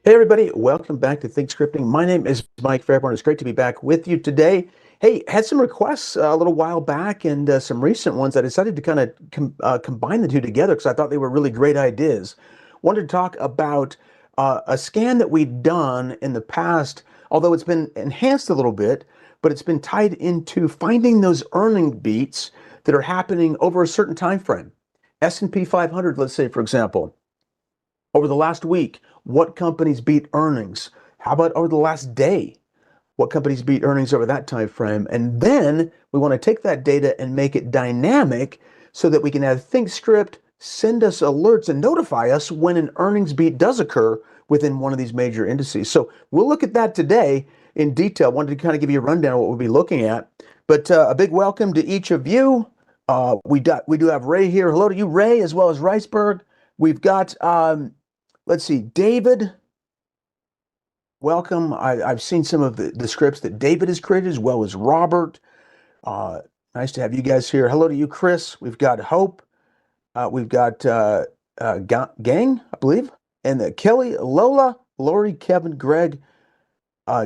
Hey everybody, welcome back to Think Scripting. My name is Mike Fairborn. It's great to be back with you today. Hey, had some requests a little while back and some recent ones. I decided to kind of combine the two together because I thought they were really great ideas. Wanted to talk about a scan that we've done in the past, although it's been enhanced a little bit, but it's been tied into finding those earning beats that are happening over a certain time frame. S&P 500, let's say, for example. Over the last week, what companies beat earnings? How about over the last day? What companies beat earnings over that time frame? And then we want to take that data and make it dynamic so that we can have ThinkScript send us alerts and notify us when an earnings beat does occur within one of these major indices. So we'll look at that today in detail. Wanted to kind of give you a rundown of what we'll be looking at. But a big welcome to each of you. We do have Ray here. Hello to you, Ray, as well as Riceberg. We've got let's see, David, welcome. I've seen some of the scripts that David has created, as well as Robert. Nice to have you guys here. Hello to you, Chris. We've got Hope. We've got Gang, I believe, and Kelly, Lola, Lori, Kevin, Greg,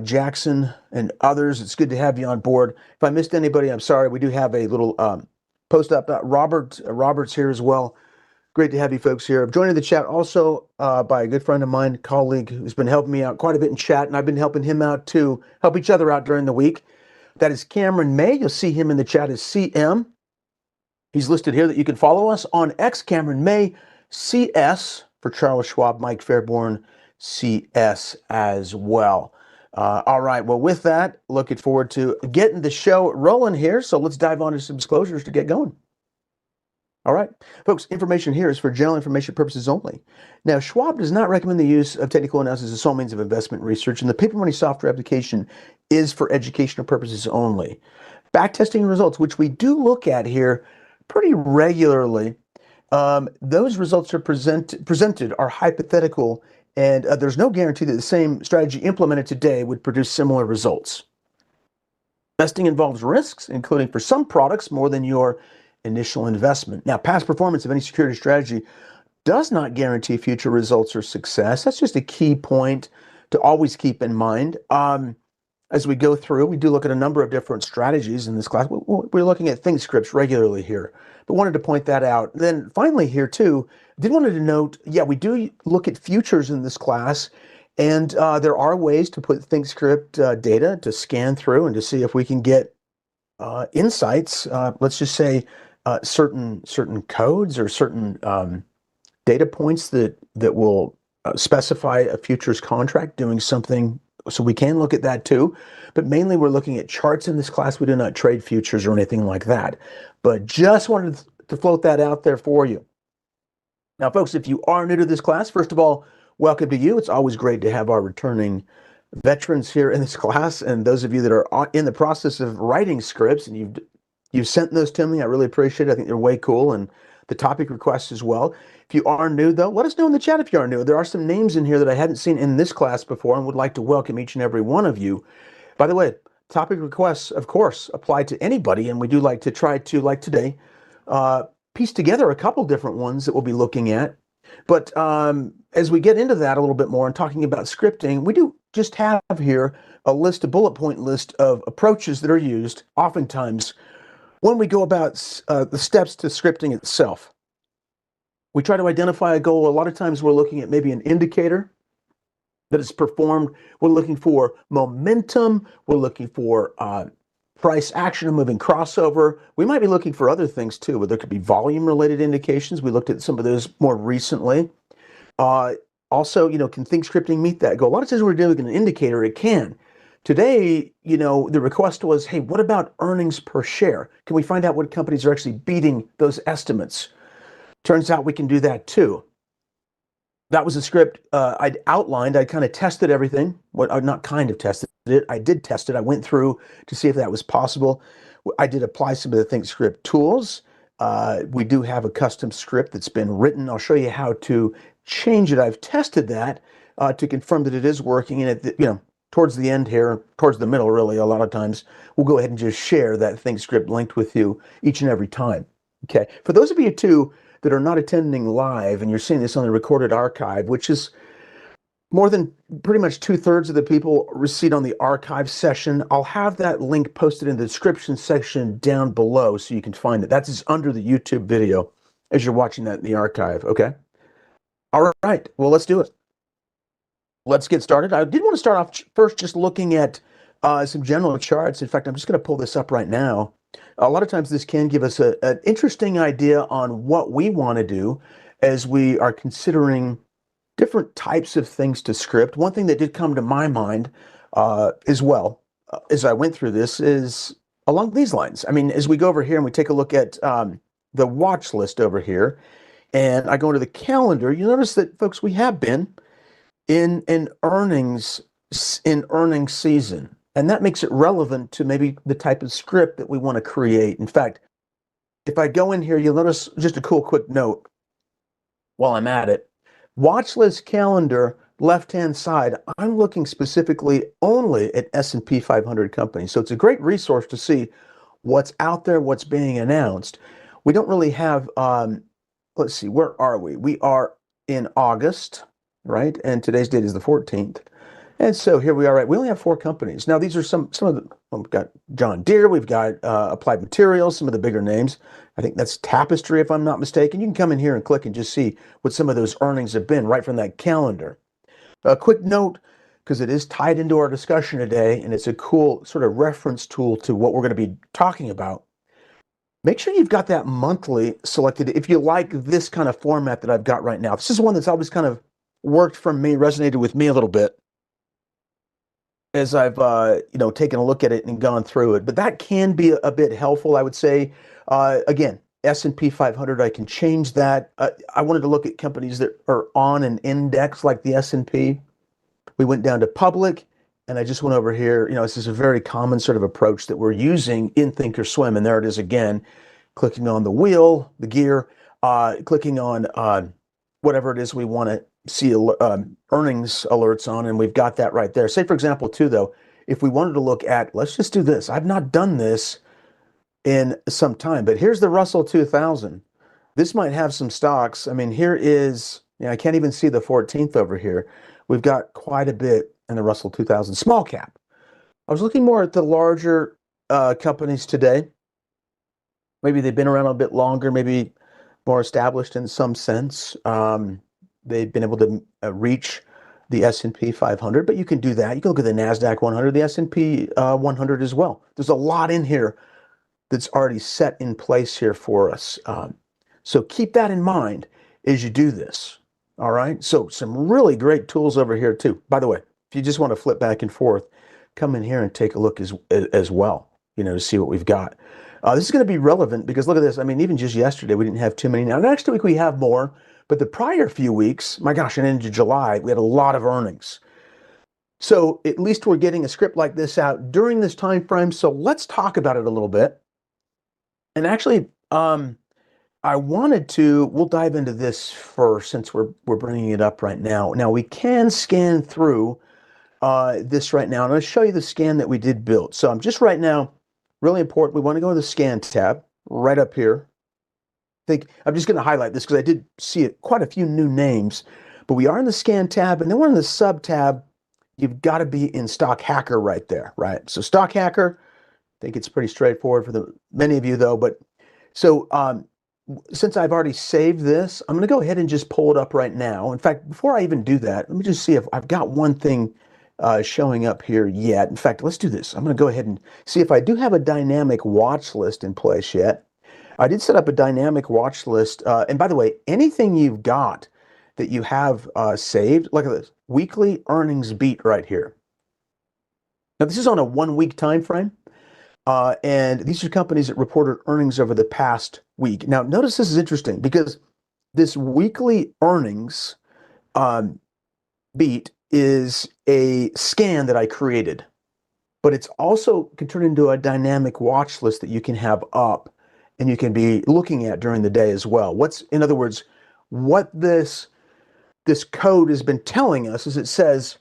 Jackson, and others. It's good to have you on board. If I missed anybody, I'm sorry. We do have a little post up. Robert's here as well. Great to have you folks here. I'm joining the chat also by a good friend of mine, colleague, who's been helping me out quite a bit in chat, and I've been helping him out to help each other out during the week. That is Cameron May. You'll see him in the chat as CM. He's listed here that you can follow us on X, Cameron May, CS for Charles Schwab, Mike Fairborn, CS as well. All right, well, with that, looking forward to getting the show rolling here. So let's dive on to some disclosures to get going. All right, folks, information here is for general information purposes only. Now, Schwab does not recommend the use of technical analysis as a sole means of investment research, and the paper money software application is for educational purposes only. Backtesting results, which we do look at here pretty regularly, those results are presented are hypothetical, and there's no guarantee that the same strategy implemented today would produce similar results. Investing involves risks, including for some products more than your initial investment. Now, past performance of any security strategy does not guarantee future results or success. That's just a key point to always keep in mind. As we go through, we do look at a number of different strategies in this class. We're looking at ThinkScripts regularly here, but wanted to point that out. Then finally here too, did wanted to note, yeah, we do look at futures in this class, and there are ways to put ThinkScript data to scan through and to see if we can get insights. Let's just say certain codes or certain data points that will specify a futures contract doing something. So we can look at that too, but mainly we're looking at charts in this class. We do not trade futures or anything like that, but just wanted to float that out there for you. Now, folks, if you are new to this class, first of all, welcome to you. It's always great to have our returning veterans here in this class, and those of you that are in the process of writing scripts and you've sent those to me, I really appreciate it. I think they're way cool, and the topic requests as well. If you are new, though, let us know in the chat if you are new. There are some names in here that I hadn't seen in this class before and would like to welcome each and every one of you. By the way, topic requests, of course, apply to anybody, and we do like to try to, like today, piece together a couple different ones that we'll be looking at. But as we get into that a little bit more and talking about scripting, we do just have here a bullet point list of approaches that are used oftentimes when we go about the steps to scripting itself. We try to identify a goal. A lot of times we're looking at maybe an indicator that is performed. We're looking for momentum. We're looking for price action and moving crossover. We might be looking for other things too, where there could be volume related indications. We looked at some of those more recently. Also, can ThinkScripting meet that goal? A lot of times we're doing an indicator, it can. Today, the request was, hey, what about earnings per share? Can we find out what companies are actually beating those estimates? Turns out we can do that too. That was a script I'd outlined. I kind of tested everything. Not kind of tested it. I did test it. I went through to see if that was possible. I did apply some of the ThinkScript tools. We do have a custom script that's been written. I'll show you how to change it. I've tested that to confirm that it is working. And towards the end here, towards the middle, really, a lot of times, we'll go ahead and just share that ThinkScript linked with you each and every time. Okay. For those of you too that are not attending live and you're seeing this on the recorded archive, which is more than pretty much 2/3 of the people receive on the archive session. I'll have that link posted in the description section down below so you can find it. That's under the YouTube video as you're watching that in the archive, okay? All right, well, let's do it. Let's get started. I did want to start off first just looking at some general charts. In fact, I'm just going to pull this up right now. A lot of times this can give us an interesting idea on what we want to do as we are considering different types of things to script. One thing that did come to my mind as well as I went through this is along these lines. I mean, as we go over here and we take a look at the watch list over here, and I go into the calendar, you notice that, folks, we have been in earnings season, and that makes it relevant to maybe the type of script that we want to create. In fact, if I go in here, you'll notice just a cool quick note while I'm at it. Watch list calendar, left-hand side, I'm looking specifically only at S&P 500 companies. So it's a great resource to see what's out there, what's being announced. We don't really have, let's see, where are we? We are in August, right? And today's date is the 14th. And so here we are, right? We only have 4 companies. Now, these are some of the, we've got John Deere, we've got Applied Materials, some of the bigger names. I think that's Tapestry, if I'm not mistaken. You can come in here and click and just see what some of those earnings have been right from that calendar. A quick note, because it is tied into our discussion today, and it's a cool sort of reference tool to what we're going to be talking about. Make sure you've got that monthly selected if you like this kind of format that I've got right now. This is one that's always kind of worked for me, resonated with me a little bit as I've taken a look at it and gone through it. But that can be a bit helpful, I would say. Again, S&P 500, I can change that. I wanted to look at companies that are on an index like the S&P. We went down to public, and I just went over here. This is a very common sort of approach that we're using in Thinkorswim, and there it is again, clicking on the wheel, the gear, clicking on whatever it is we want to see earnings alerts on, and we've got that right there. Say, for example, too, though, if we wanted to look at, let's just do this. I've not done this in some time, but here's the Russell 2000. This might have some stocks. I mean, here is, I can't even see the 14th over here. We've got quite a bit in the Russell 2000 small cap. I was looking more at the larger companies today. Maybe they've been around a bit longer, maybe more established in some sense. They've been able to reach the S&P 500, but you can do that. You can look at the NASDAQ 100, the S&P 100 as well. There's a lot in here that's already set in place here for us. So keep that in mind as you do this. All right. So some really great tools over here too. By the way, if you just want to flip back and forth, come in here and take a look as well, to see what we've got. This is going to be relevant because look at this. I mean, even just yesterday, we didn't have too many. Now, next week we have more, but the prior few weeks, my gosh, and into July, we had a lot of earnings. So at least we're getting a script like this out during this time frame. So let's talk about it a little bit. And actually, I wanted to, we'll dive into this first since we're bringing it up right now. Now, we can scan through this right now, and I'll show you the scan that we did build. So I'm just right now, really important, we want to go to the scan tab right up here. I'm just going to highlight this because I did see quite a few new names, but we are in the scan tab, and then we're in the sub tab. You've got to be in Stock Hacker right there, right? So Stock Hacker, I think it's pretty straightforward for many of you though, but so since I've already saved this, I'm going to go ahead and just pull it up right now. In fact, before I even do that, let me just see if I've got one thing showing up here yet. In fact, let's do this. I'm going to go ahead and see if I do have a dynamic watch list in place yet. I did set up a dynamic watch list. And by the way, anything you've got that you have saved, look at this, weekly earnings beat right here. Now, this is on a 1-week time frame. And these are companies that reported earnings over the past week. Now, notice this is interesting because this weekly earnings beat is a scan that I created, but it's also can turn into a dynamic watch list that you can have up and you can be looking at during the day as well. In other words, what this code has been telling us is it says,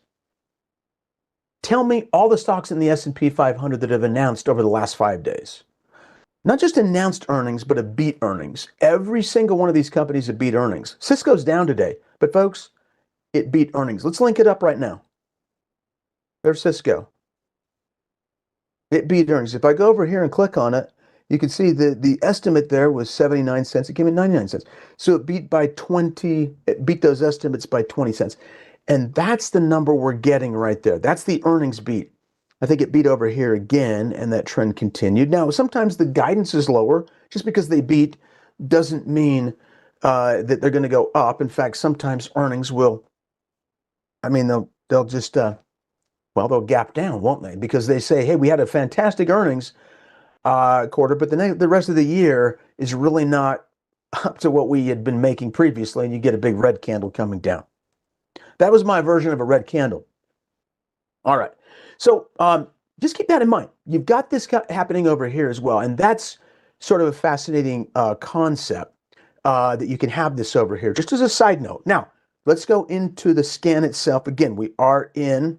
tell me all the stocks in the S&P 500 that have announced over the last 5 days. Not just announced earnings, but have beat earnings. Every single one of these companies have beat earnings. Cisco's down today, but folks, it beat earnings. Let's link it up right now. There's Cisco. It beat earnings. If I go over here and click on it, you can see the estimate there was 79 cents. It came in 99 cents. So it beat those estimates by 20 cents. And that's the number we're getting right there. That's the earnings beat. I think it beat over here again, and that trend continued. Now, sometimes the guidance is lower. Just because they beat doesn't mean that they're going to go up. In fact, sometimes earnings will, they'll just, they'll gap down, won't they? Because they say, hey, we had a fantastic earnings quarter, but the rest of the year is really not up to what we had been making previously, and you get a big red candle coming down. That was my version of a red candle. All right. So just keep that in mind. You've got this happening over here as well, and that's sort of a fascinating concept that you can have this over here, just as a side note. Now, let's go into the scan itself. Again, we are in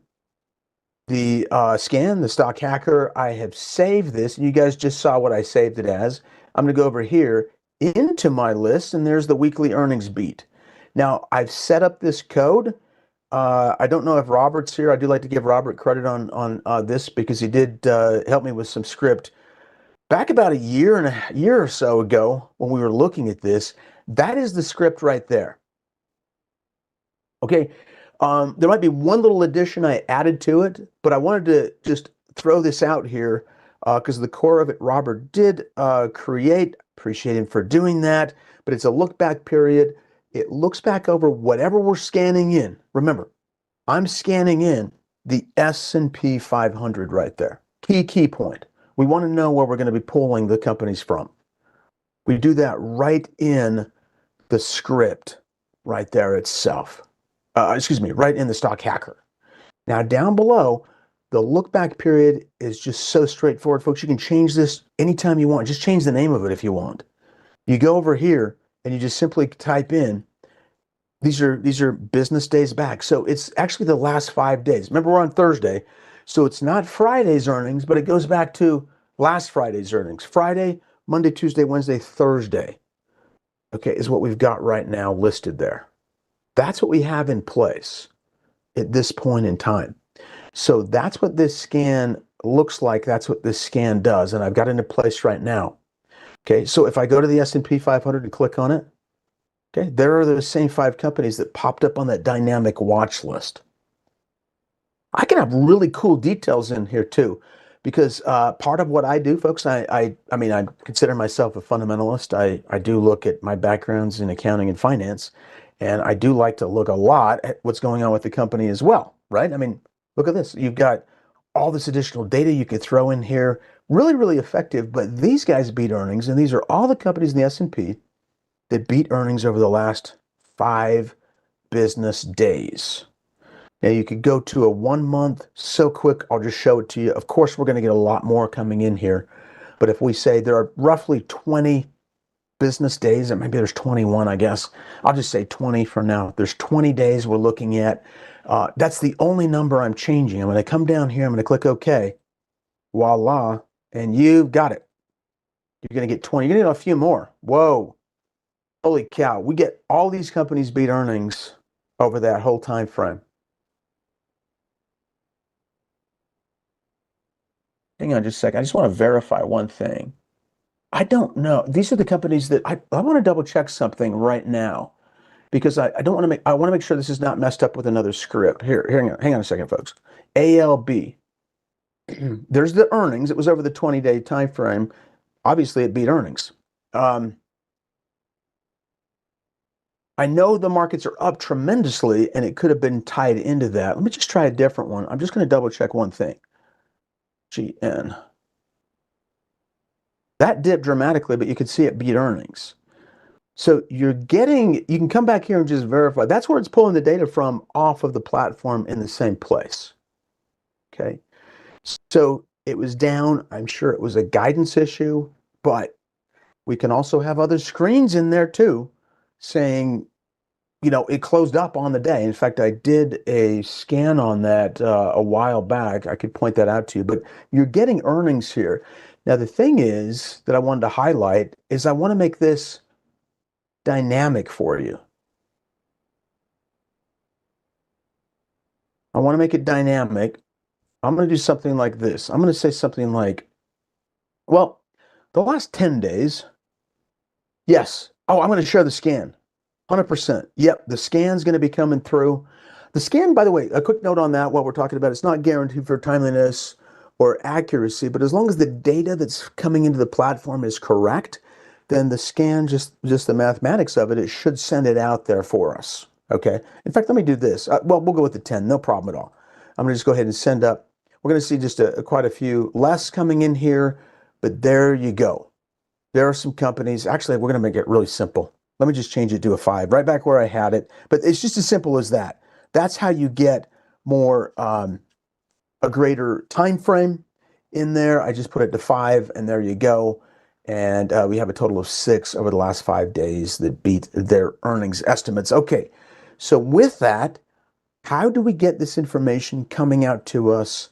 the scan, the Stock Hacker. I have saved this, and you guys just saw what I saved it as. I'm going to go over here into my list, and there's the weekly earnings beat. Now, I've set up this code. I don't know if Robert's here. I do like to give Robert credit on this because he did help me with some script. Back about a year or so ago, when we were looking at this, that is the script right there. Okay, there might be one little addition I added to it, but I wanted to just throw this out here because the core of it, Robert did create. Appreciate him for doing that, but it's a look back period. It looks back over whatever we're scanning in. Remember, I'm scanning in the S&P 500 right there. Key point. We want to know where we're going to be pulling the companies from. We do that right in the script right there itself. Right in the Stock Hacker. Now down below, the look back period is just so straightforward, folks. You can change this anytime you want. Just change the name of it if you want. You go over here and you just simply type in, these are business days back. So it's actually the last 5 days. Remember, we're on Thursday, so it's not Friday's earnings, but it goes back to last Friday's earnings. Friday, Monday, Tuesday, Wednesday, Thursday, okay, is what we've got right now listed there. That's what we have in place at this point in time. So that's what this scan looks like. That's what this scan does. And I've got it in place right now. Okay, so if I go to the S&P 500 and click on it, okay, there are those same 5 companies that popped up on that dynamic watch list. I can have really cool details in here too, because part of what I do, folks, I consider myself a fundamentalist. I do look at my backgrounds in accounting and finance, and I do like to look a lot at what's going on with the company as well, right? I mean, look at this. You've got all this additional data you could throw in here. Really, really effective, but these guys beat earnings, and these are all the companies in the S&P that beat earnings over the last 5 business days. Now you could go to a 1 month, so quick, I'll just show it to you. Of course, we're gonna get a lot more coming in here, but if we say there are roughly 20 business days, and maybe there's 21, I guess. I'll just say 20 for now. There's 20 days we're looking at. That's the only number I'm changing. I'm gonna come down here, I'm gonna click OK. Voila, and you've got it. You're gonna get 20, you're gonna get a few more. Whoa, holy cow. We get all these companies beat earnings over that whole time frame. Hang on just a second. I just want to verify one thing. I don't know. These are the companies that I want to double check something right now because I don't want to I want to make sure this is not messed up with another script. Here, hang on a second, folks. ALB. There's the earnings. It was over the 20-day time frame. Obviously, it beat earnings. I know the markets are up tremendously, and it could have been tied into that. Let me just try a different one. I'm just going to double check one thing. GN. That dipped dramatically, but you could see it beat earnings. So you can come back here and just verify. That's where it's pulling the data from off of the platform in the same place. Okay. So it was down. I'm sure it was a guidance issue, but we can also have other screens in there too saying, it closed up on the day. In fact, I did a scan on that a while back. I could point that out to you, but you're getting earnings here. Now, the thing is that I wanted to highlight is I want to make this dynamic for you. I want to make it dynamic. I'm going to do something like this. I'm going to say something like, well, the last 10 days, yes. Oh, I'm going to share the scan. 100%. Yep, the scan's going to be coming through. The scan, by the way, a quick note on that while we're talking about it's not guaranteed for timeliness or accuracy, but as long as the data that's coming into the platform is correct, then the scan, just the mathematics of it, it should send it out there for us. Okay. In fact, let me do this. Well, we'll go with the 10, no problem at all. I'm going to just go ahead and send up. We're going to see just quite a few less coming in here, but there you go. There are some companies. Actually, we're going to make it really simple. Let me just change it to a 5, right back where I had it. But it's just as simple as that. That's how you get more a greater time frame in there. I just put it to 5, and there you go. And we have a total of 6 over the last 5 days that beat their earnings estimates. Okay, so with that, how do we get this information coming out to us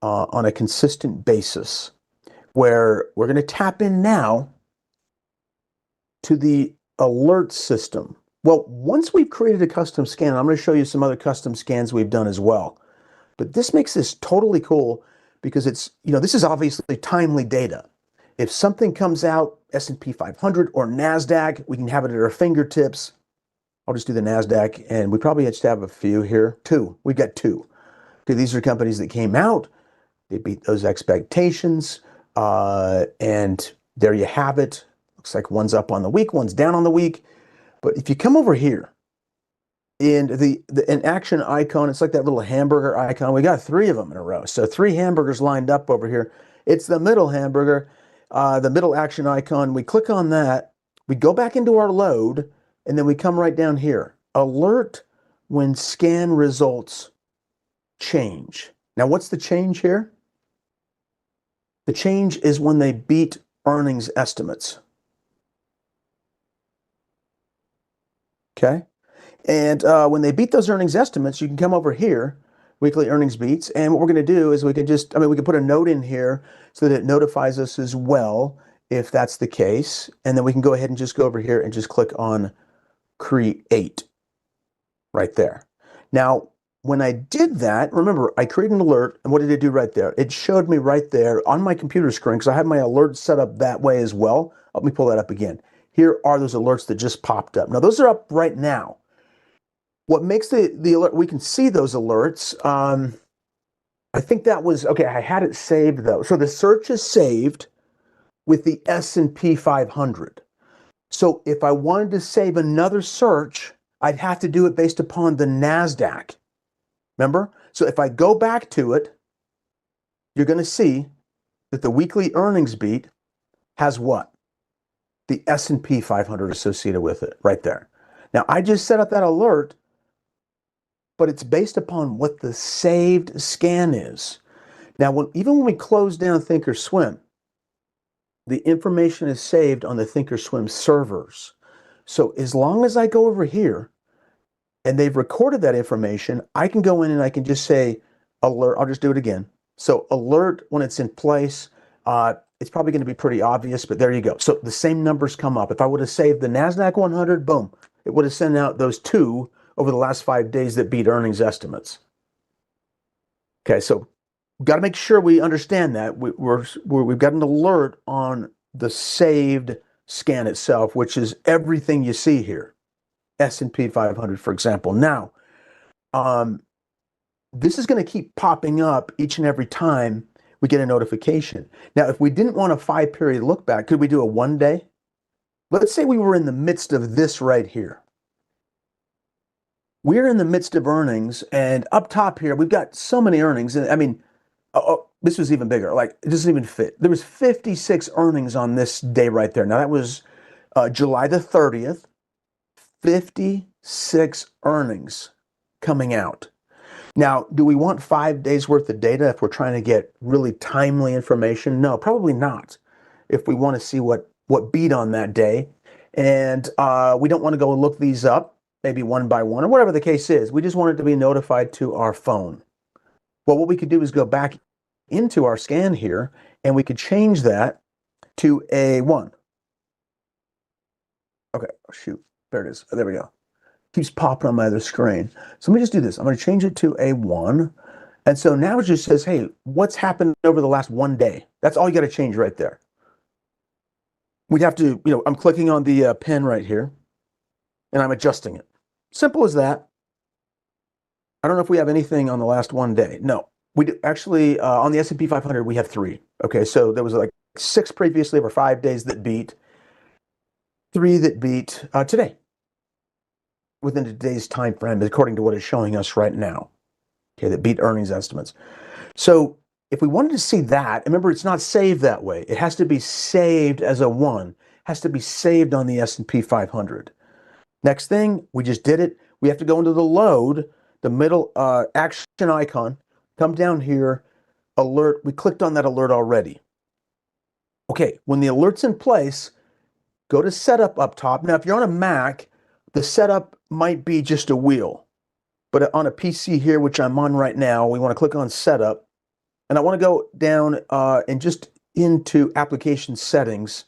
on a consistent basis? Where we're going to tap in now to the alert system. Well, once we've created a custom scan, I'm going to show you some other custom scans we've done as well. But this makes this totally cool because it's, this is obviously timely data. If something comes out, S&P 500 or NASDAQ, we can have it at our fingertips. I'll just do the NASDAQ, and we probably just have a few here. 2. We've got 2. Okay, these are companies that came out. They beat those expectations, and there you have it. Looks like one's up on the week, one's down on the week. But if you come over here, in an action icon, it's like that little hamburger icon. We got 3 of them in a row. So 3 hamburgers lined up over here. It's the middle hamburger, the middle action icon. We click on that. We go back into our load, and then we come right down here. Alert when scan results change. Now, what's the change here? The change is when they beat earnings estimates. Okay? And when they beat those earnings estimates, you can come over here, weekly earnings beats, and what we're going to do is we can put a note in here so that it notifies us as well if that's the case. And then we can go ahead and just go over here and just click on create right there. Now, when I did that, remember, I created an alert, and what did it do right there? It showed me right there on my computer screen, because I have my alerts set up that way as well. Let me pull that up again. Here are those alerts that just popped up. Now, those are up right now. What makes the alert, we can see those alerts. I think that was, okay, I had it saved though. So the search is saved with the S&P 500. So if I wanted to save another search, I'd have to do it based upon the NASDAQ. Remember? So if I go back to it, you're going to see that the weekly earnings beat has what? The S&P 500 associated with it right there. Now, I just set up that alert, but it's based upon what the saved scan is. Now, even when we close down Thinkorswim, the information is saved on the Thinkorswim servers. So as long as I go over here and they've recorded that information, I can go in and I can just say alert. I'll just do it again. So alert when it's in place. It's probably going to be pretty obvious, but there you go. So the same numbers come up. If I would have saved the NASDAQ 100, boom, it would have sent out those 2 over the last 5 days that beat earnings estimates. Okay, so we've got to make sure we understand that. We've got an alert on the saved scan itself, which is everything you see here. S&P 500, for example. Now, this is going to keep popping up each and every time we get a notification. Now, if we didn't want a 5-period look back, could we do a 1 day? Let's say we were in the midst of this right here. We're in the midst of earnings, and up top here, we've got so many earnings. I mean, this was even bigger. Like, it doesn't even fit. There was 56 earnings on this day right there. Now, that was July the 30th. 56 earnings coming out. Now, do we want 5 days worth of data if we're trying to get really timely information? No, probably not. If we want to see what beat on that day, and we don't want to go and look these up, maybe one by one, or whatever the case is. We just want it to be notified to our phone. Well, what we could do is go back into our scan here, and we could change that to a 1. Okay, oh, shoot, there it is. There we go. keeps popping on my other screen. So let me just do this. I'm going to change it to a 1. And so now it just says, hey, what's happened over the last 1 day? That's all you got to change right there. We'd have to, I'm clicking on the pen right here, and I'm adjusting it. Simple as that. I don't know if we have anything on the last 1 day. No, we do. Actually, on the S&P 500, we have 3. Okay, so there was like 6 previously over 5 days that beat, 3 that beat today within today's time frame, according to what it's showing us right now. Okay, that beat earnings estimates. So if we wanted to see that, remember, it's not saved that way. It has to be saved as a 1. It has to be saved on the S&P 500. Next thing, we just did it. We have to go into the load, the middle action icon, come down here, alert. We clicked on that alert already. Okay, when the alert's in place, go to setup up top. Now, if you're on a Mac, the setup might be just a wheel. But on a PC here, which I'm on right now, we want to click on setup. And I want to go down and just into application settings.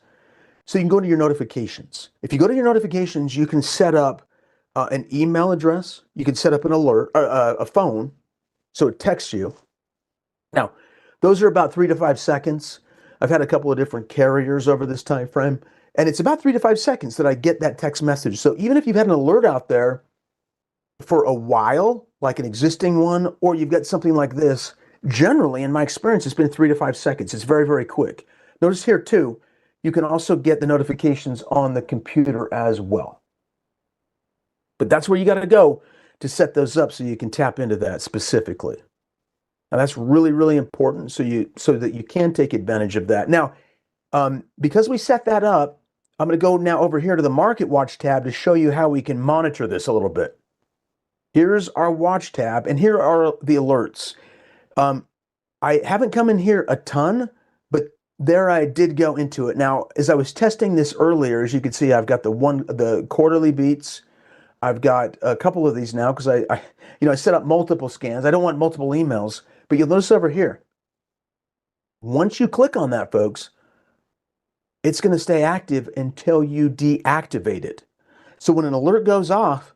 So you can go to your notifications. If you go to your notifications, you can set up an email address. You can set up an alert, a phone, so it texts you. Now, those are about 3 to 5 seconds. I've had a couple of different carriers over this time frame, and it's about 3 to 5 seconds that I get that text message. So even if you've had an alert out there for a while, like an existing one, or you've got something like this, generally, in my experience, it's been 3 to 5 seconds. It's very, very quick. Notice here, too, you can also get the notifications on the computer as well. But that's where you got to go to set those up so you can tap into that specifically. Now, that's really, really important so that you can take advantage of that. Now, because we set that up, I'm going to go now over here to the Market Watch tab to show you how we can monitor this a little bit. Here's our Watch tab, and here are the alerts. I haven't come in here a ton, but there I did go into it. Now, as I was testing this earlier, as you can see, I've got the quarterly beats. I've got a couple of these now because I set up multiple scans. I don't want multiple emails, but you'll notice over here, once you click on that, folks, it's going to stay active until you deactivate it. So when an alert goes off,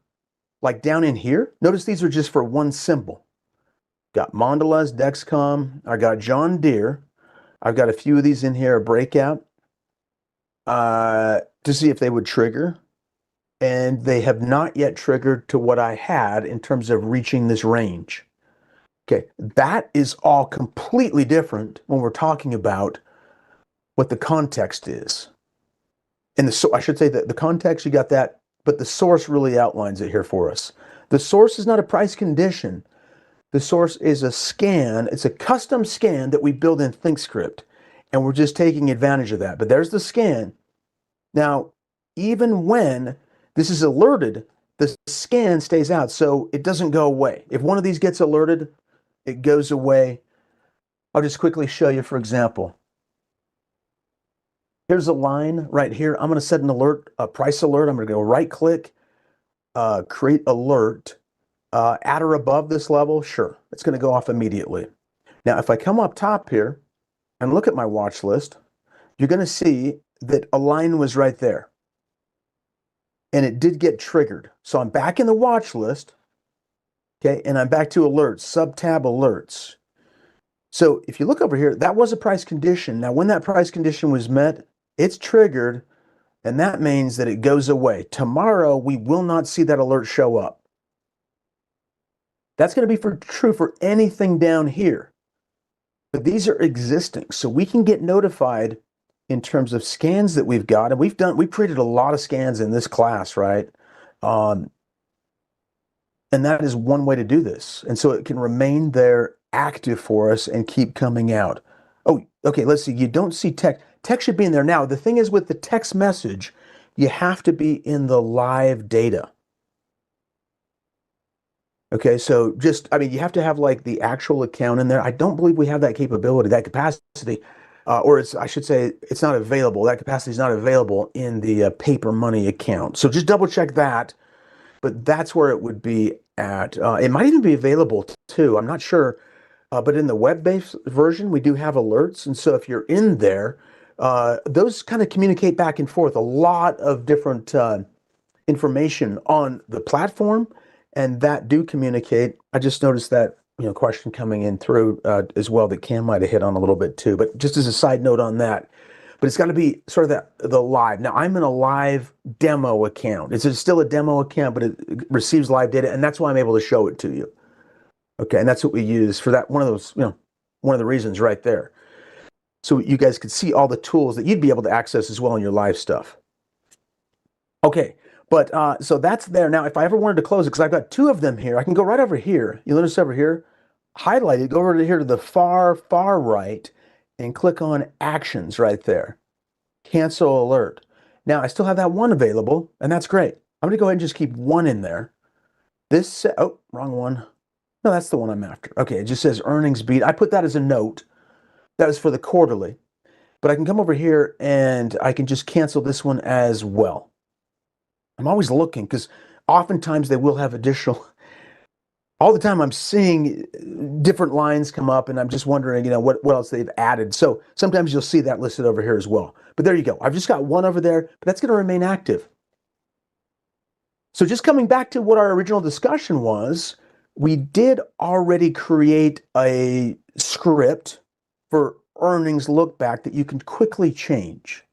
like down in here, notice these are just for one symbol. Got Mondelez, Dexcom, I got John Deere. I've got a few of these in here, a breakout, to see if they would trigger. And they have not yet triggered to what I had in terms of reaching this range. Okay, that is all completely different when we're talking about what the context is. And I should say that the context, you got that, but the source really outlines it here for us. The source is not a price condition. The source is a scan. It's a custom scan that we build in ThinkScript, and we're just taking advantage of that. But there's the scan. Now, even when this is alerted, the scan stays out, so it doesn't go away. If one of these gets alerted, it goes away. I'll just quickly show you, for example. Here's a line right here. I'm going to set an alert, a price alert. I'm going to go right-click, create alert. At or above this level, sure, it's going to go off immediately. Now, if I come up top here and look at my watch list, you're going to see that a line was right there. And it did get triggered. So I'm back in the watch list, okay, and I'm back to alerts, sub-tab alerts. So if you look over here, that was a price condition. Now, when that price condition was met, it's triggered, and that means that it goes away. Tomorrow, we will not see that alert show up. That's going to be true for anything down here. But these are existing, so we can get notified in terms of scans that we've got. And we've created a lot of scans in this class, right? And that is one way to do this. And so it can remain there active for us and keep coming out. Oh, okay, let's see. You don't see text. Text should be in there now. The thing is with the text message, you have to be in the live data. Okay, so you have to have like the actual account in there. I don't believe we have that capability, that capacity, I should say it's not available. That capacity is not available in the paper money account. So just double check that, but that's where it would be at. It might even be available too. I'm not sure, but in the web-based version, we do have alerts. And so if you're in there, those kind of communicate back and forth. A lot of different information on the platform, and that do communicate. I just noticed that question coming in through as well that Cam might have hit on a little bit too. But just as a side note on that, but it's got to be sort of the live. Now I'm in a live demo account. It's still a demo account, but it receives live data, and that's why I'm able to show it to you. Okay, and that's what we use for that. One of those, one of the reasons right there. So you guys could see all the tools that you'd be able to access as well in your live stuff. Okay, but so that's there. Now, if I ever wanted to close it, because I've got two of them here, I can go right over here. You notice over here, highlight it, go over to here to the far right, and click on Actions right there. Cancel alert. Now, I still have that one available, and that's great. I'm going to go ahead and just keep one in there. This, oh, wrong one. No, that's the one I'm after. Okay, it just says earnings beat. I put that as a note. That is for the quarterly. But I can come over here and I can just cancel this one as well. I'm always looking because oftentimes they will have additional. All the time I'm seeing different lines come up and I'm just wondering, what else they've added. So sometimes you'll see that listed over here as well. But there you go. I've just got one over there, but that's going to remain active. So just coming back to what our original discussion was, we did already create a script for earnings look back that you can quickly change,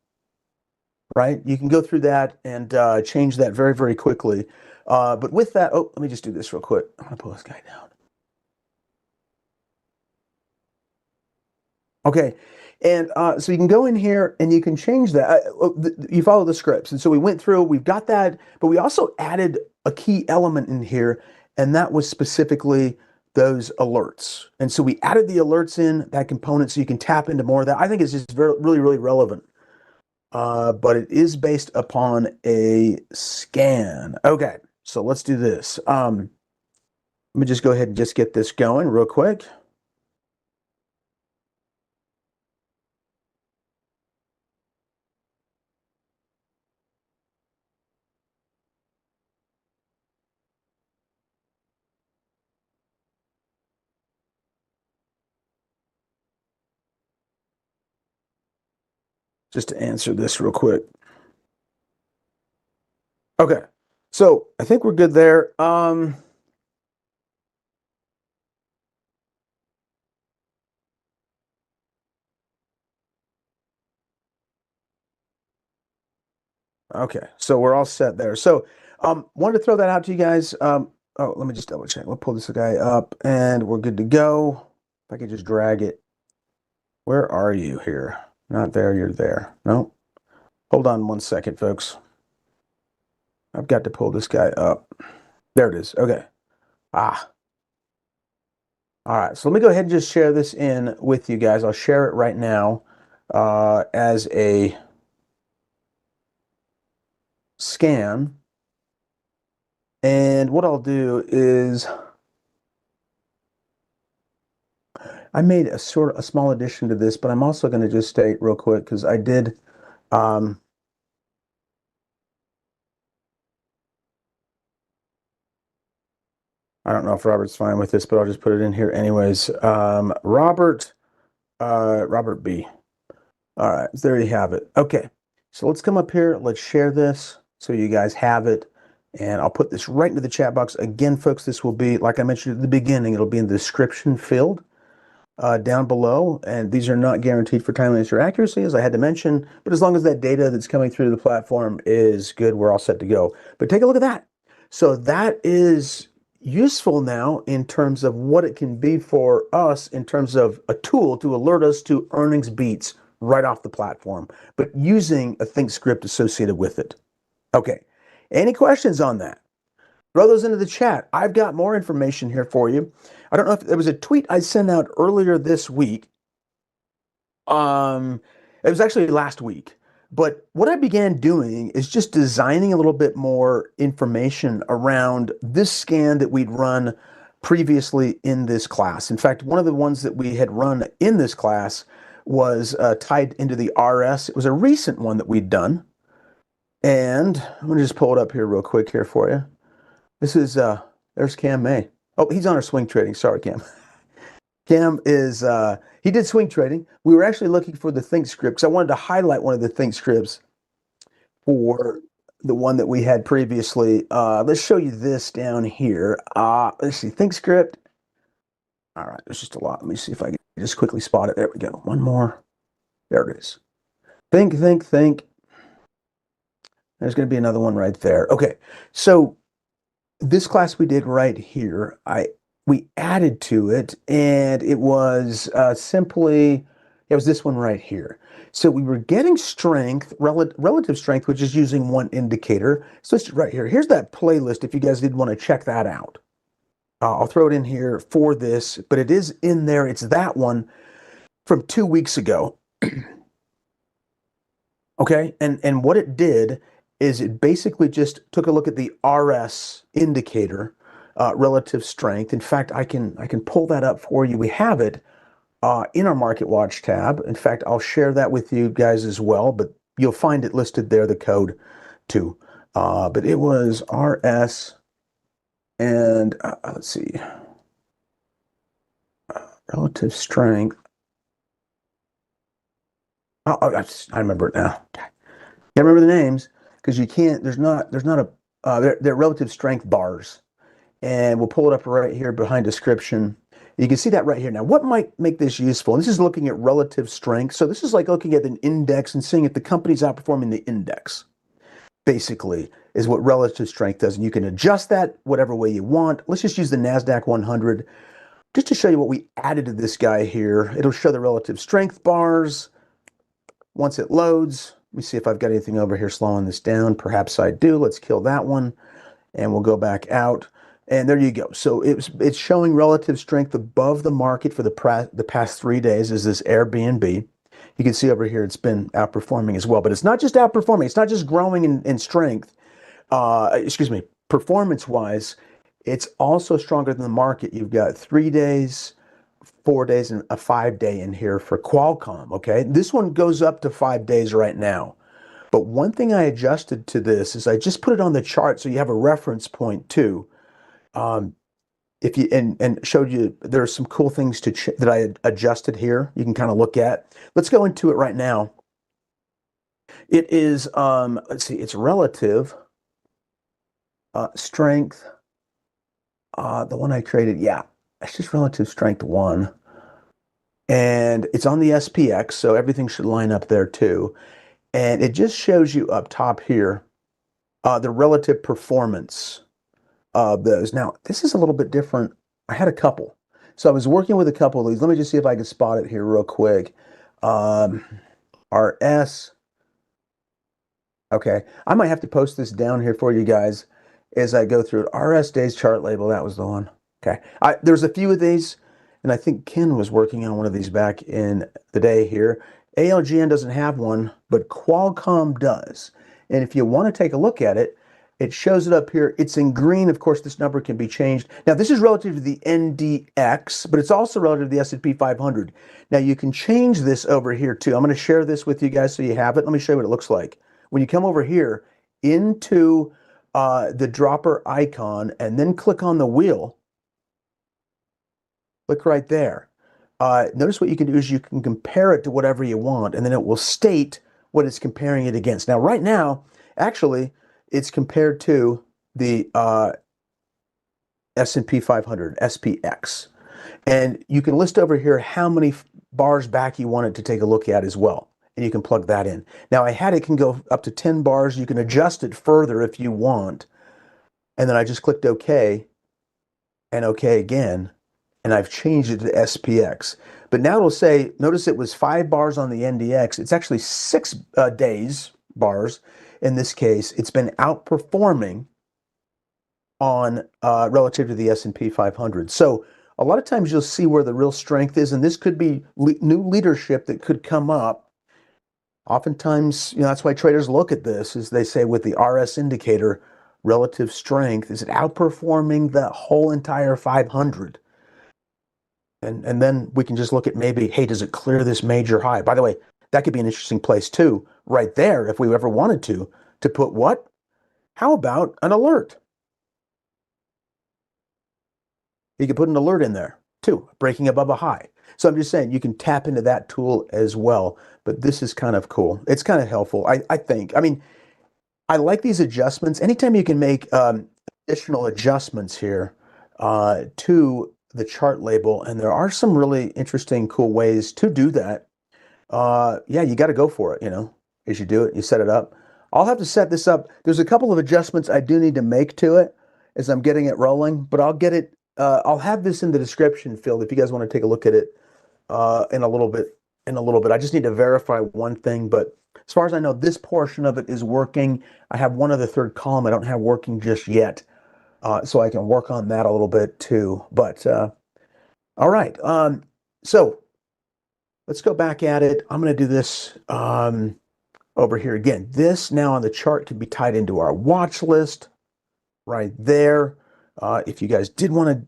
right? You can go through that and change that very, very quickly. But with that, let me just do this real quick. I'm going to pull this guy down. Okay. And so you can go in here and you can change that. You follow the scripts. And so we went through, we've got that, but we also added a key element in here, and that was specifically those alerts. And so we added the alerts in that component so you can tap into more of that. I think it's just really, really relevant. But it is based upon a scan. Okay, so let's do this. Let me just go ahead and just get this going real quick. Just to answer this real quick. Okay, so I think we're good there. Okay, so we're all set there. So wanted to throw that out to you guys. Oh, let me just double check. We'll pull this guy up and we're good to go. If I could just drag it. Where are you here? Not there, you're there. No. Hold on one second, folks. I've got to pull this guy up. There it is. Okay. All right. So let me go ahead and just share this in with you guys. I'll share it right now as a scan. And what I'll do is I made a small addition to this, but I'm also going to just state real quick because I did I don't know if Robert's fine with this, but I'll just put it in here anyways. Robert B. All right, so there you have it. Okay, so let's come up here. Let's share this so you guys have it. And I'll put this right into the chat box. Again, folks, this will be, like I mentioned at the beginning, it'll be in the description field down below. And these are not guaranteed for timeliness or accuracy, as I had to mention. But as long as that data that's coming through the platform is good, we're all set to go. But take a look at that. So that is useful now in terms of what it can be for us in terms of a tool to alert us to earnings beats right off the platform, but using a ThinkScript associated with it. Okay, any questions on that? Throw those into the chat. I've got more information here for you. I don't know if there was a tweet I sent out earlier this week. It was actually last week. But what I began doing is just designing a little bit more information around this scan that we'd run previously in this class. In fact, one of the ones that we had run in this class was tied into the RS. It was a recent one that we'd done. And I'm going to just pull it up here real quick here for you. This is, there's Cam May. Oh, he's on our swing trading. Sorry, Cam. Cam is, he did swing trading. We were actually looking for the ThinkScript because I wanted to highlight one of the ThinkScripts for the one that we had previously. Let's show you this down here. Let's see, ThinkScript. All right, there's just a lot. Let me see if I can just quickly spot it. There we go. One more. There it is. Think. There's going to be another one right there. Okay, so this class we did right here, we added to it, and it was simply, it was this one right here. So we were getting strength, relative strength, which is using one indicator. So it's right here. Here's that playlist if you guys did want to check that out. I'll throw it in here for this, but it is in there. It's that one from 2 weeks ago. Okay, and what it did is it basically just took a look at the RS indicator, relative strength. In fact, I can pull that up for you. We have it in our Market Watch tab. In fact, I'll share that with you guys as well, but you'll find it listed there, the code too. But it was RS, and let's see, relative strength. I remember it now. Can't remember the names because you can't. There's not a. They're relative strength bars, and we'll pull it up right here behind description. You can see that right here. Now, what might make this useful? And this is looking at relative strength. So this is like looking at an index and seeing if the company's outperforming the index. Basically, is what relative strength does, and you can adjust that whatever way you want. Let's just use the NASDAQ 100 just to show you what we added to this guy here. It'll show the relative strength bars. Once it loads, let me see if I've got anything over here slowing this down. Perhaps I do. Let's kill that one, and we'll go back out. And there you go. So it's showing relative strength above the market for the past 3 days. Is this Airbnb? You can see over here it's been outperforming as well. But it's not just outperforming. It's not just growing in strength. Excuse me, performance-wise, it's also stronger than the market. You've got 3 days, 4 days, and a 5-day in here for Qualcomm, okay? This one goes up to 5 days right now. But one thing I adjusted to this is I just put it on the chart so you have a reference point too. If you and showed you there are some cool things that I had adjusted here. You can kind of look at. Let's go into it right now. It is let's see, it's relative strength. The one I created, yeah, it's just relative strength 1. And it's on the SPX, so everything should line up there too. And it just shows you up top here the relative performance of those. Now, this is a little bit different. I had a couple. So I was working with a couple of these. Let me just see if I can spot it here real quick. RS. Okay, I might have to post this down here for you guys as I go through it. RS days chart label, that was the one. Okay, there's a few of these, and I think Ken was working on one of these back in the day here. ALGN doesn't have one, but Qualcomm does. And if you want to take a look at it, it shows it up here. It's in green. Of course, this number can be changed. Now, this is relative to the NDX, but it's also relative to the S&P 500. Now, you can change this over here too. I'm going to share this with you guys so you have it. Let me show you what it looks like. When you come over here into the dropper icon and then click on the wheel, click right there. Notice what you can do is you can compare it to whatever you want, and then it will state what it's comparing it against. Now, right now, actually, it's compared to the S&P 500, SPX. And you can list over here how many bars back you want it to take a look at as well. And you can plug that in. Now, it can go up to 10 bars. You can adjust it further if you want. And then I just clicked OK and OK again. And I've changed it to SPX. But now it'll say, notice it was 5 bars on the NDX. It's actually 6 days bars. In this case, it's been outperforming on relative to the S&P 500. So a lot of times you'll see where the real strength is, and this could be new leadership that could come up. Oftentimes, that's why traders look at this, is they say with the RS indicator, relative strength, is it outperforming the whole entire 500? And then we can just look at maybe, hey, does it clear this major high? By the way, that could be an interesting place too, right there, if we ever wanted to put what? How about an alert? You could put an alert in there too, breaking above a high. So I'm just saying you can tap into that tool as well. But this is kind of cool. It's kind of helpful, I think. I mean, I like these adjustments. Anytime you can make additional adjustments here to the chart label, and there are some really interesting, cool ways to do that. Yeah, you got to go for it, as you do it, you set it up. I'll have to set this up. There's a couple of adjustments I do need to make to it as I'm getting it rolling, but I'll get it. I'll have this in the description field if you guys want to take a look at it in a little bit. I just need to verify one thing, but as far as I know, this portion of it is working. I have one other third column I don't have working just yet, so I can work on that a little bit too. But all right, so let's go back at it. I'm going to do this over here again. This now on the chart can be tied into our watch list right there. If you guys did want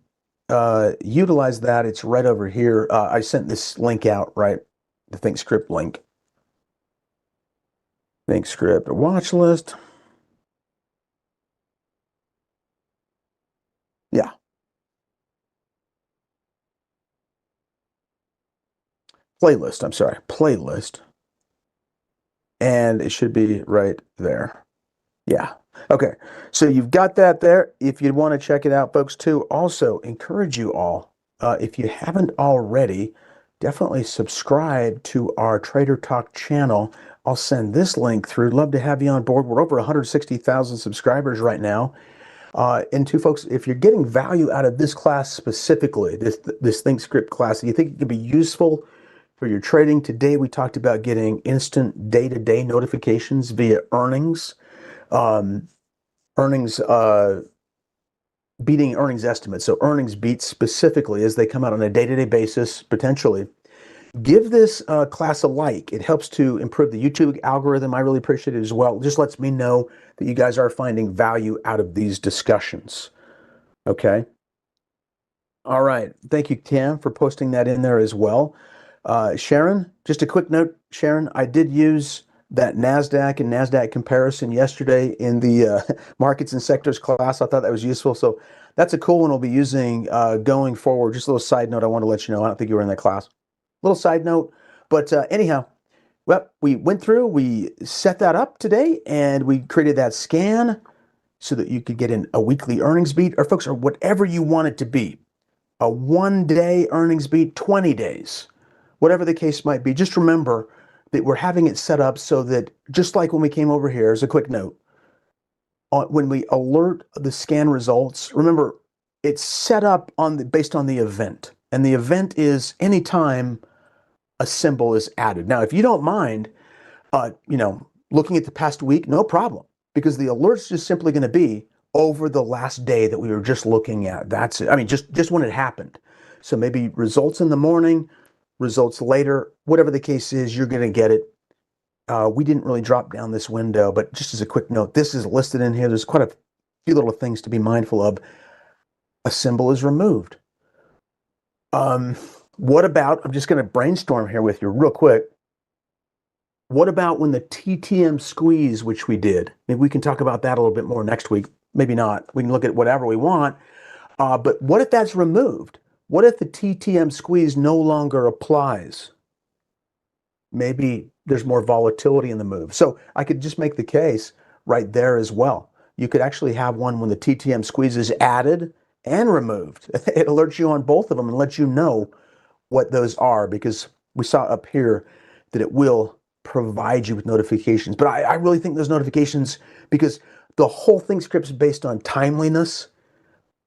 to utilize that, it's right over here. I sent this link out, right? The ThinkScript link. ThinkScript watch list. Yeah. Playlist, I'm sorry, playlist. And it should be right there. Yeah. Okay. So you've got that there. If you want to check it out, folks, too, also encourage you all, if you haven't already, definitely subscribe to our Trader Talk channel. I'll send this link through. Love to have you on board. We're over 160,000 subscribers right now. And two folks, if you're getting value out of this class specifically, this ThinkScript class, and you think it could be useful for your trading, today we talked about getting instant day-to-day notifications via earnings. Beating earnings estimates. So earnings beats specifically as they come out on a day-to-day basis, potentially. Give this class a like. It helps to improve the YouTube algorithm. I really appreciate it as well. It just lets me know that you guys are finding value out of these discussions. Okay. All right. Thank you, Cam, for posting that in there as well. Sharon, just a quick note, Sharon, I did use that NASDAQ and NASDAQ comparison yesterday in the markets and sectors class. I thought that was useful. So that's a cool one we'll be using going forward. Just a little side note I want to let you know. I don't think you were in that class. Little side note. But anyhow, well, we went through, we set that up today, and we created that scan so that you could get in a weekly earnings beat, or folks, or whatever you want it to be. A 1-day earnings beat, 20 days, whatever the case might be. Just remember that we're having it set up so that, just like when we came over here, as a quick note, when we alert the scan results, remember, it's set up based on the event. And the event is anytime a symbol is added. Now, if you don't mind, looking at the past week, no problem, because the alert's just simply going to be over the last day that we were just looking at. That's it. I mean, just when it happened. So maybe results in the morning, results later, whatever the case is, you're going to get it. We didn't really drop down this window, but just as a quick note, this is listed in here. There's quite a few little things to be mindful of. A symbol is removed. What about, I'm just going to brainstorm here with you real quick. What about when the TTM squeeze, which we did? Maybe we can talk about that a little bit more next week. Maybe not. We can look at whatever we want. But what if that's removed? What if the TTM squeeze no longer applies? Maybe there's more volatility in the move. So I could just make the case right there as well. You could actually have one when the TTM squeeze is added and removed. It alerts you on both of them and lets you know what those are, because we saw up here that it will provide you with notifications. But I really think those notifications, because the whole ThinkScript is based on timeliness,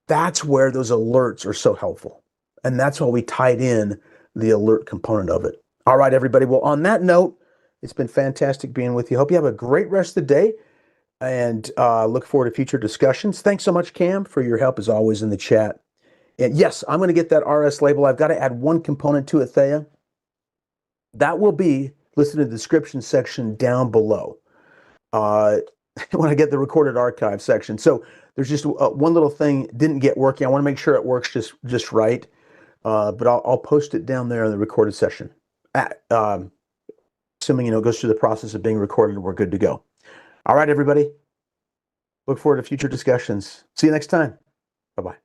that's where those alerts are so helpful. And that's why we tied in the alert component of it. All right, everybody. Well, on that note, it's been fantastic being with you. Hope you have a great rest of the day, and look forward to future discussions. Thanks so much, Cam, for your help as always in the chat. And yes, I'm going to get that RS label. I've got to add one component to it, Thea. That will be listed in the description section down below when I get the recorded archive section. So there's just one little thing didn't get working. I want to make sure it works just right. But I'll post it down there in the recorded session. Assuming it goes through the process of being recorded, we're good to go. All right, everybody. Look forward to future discussions. See you next time. Bye-bye.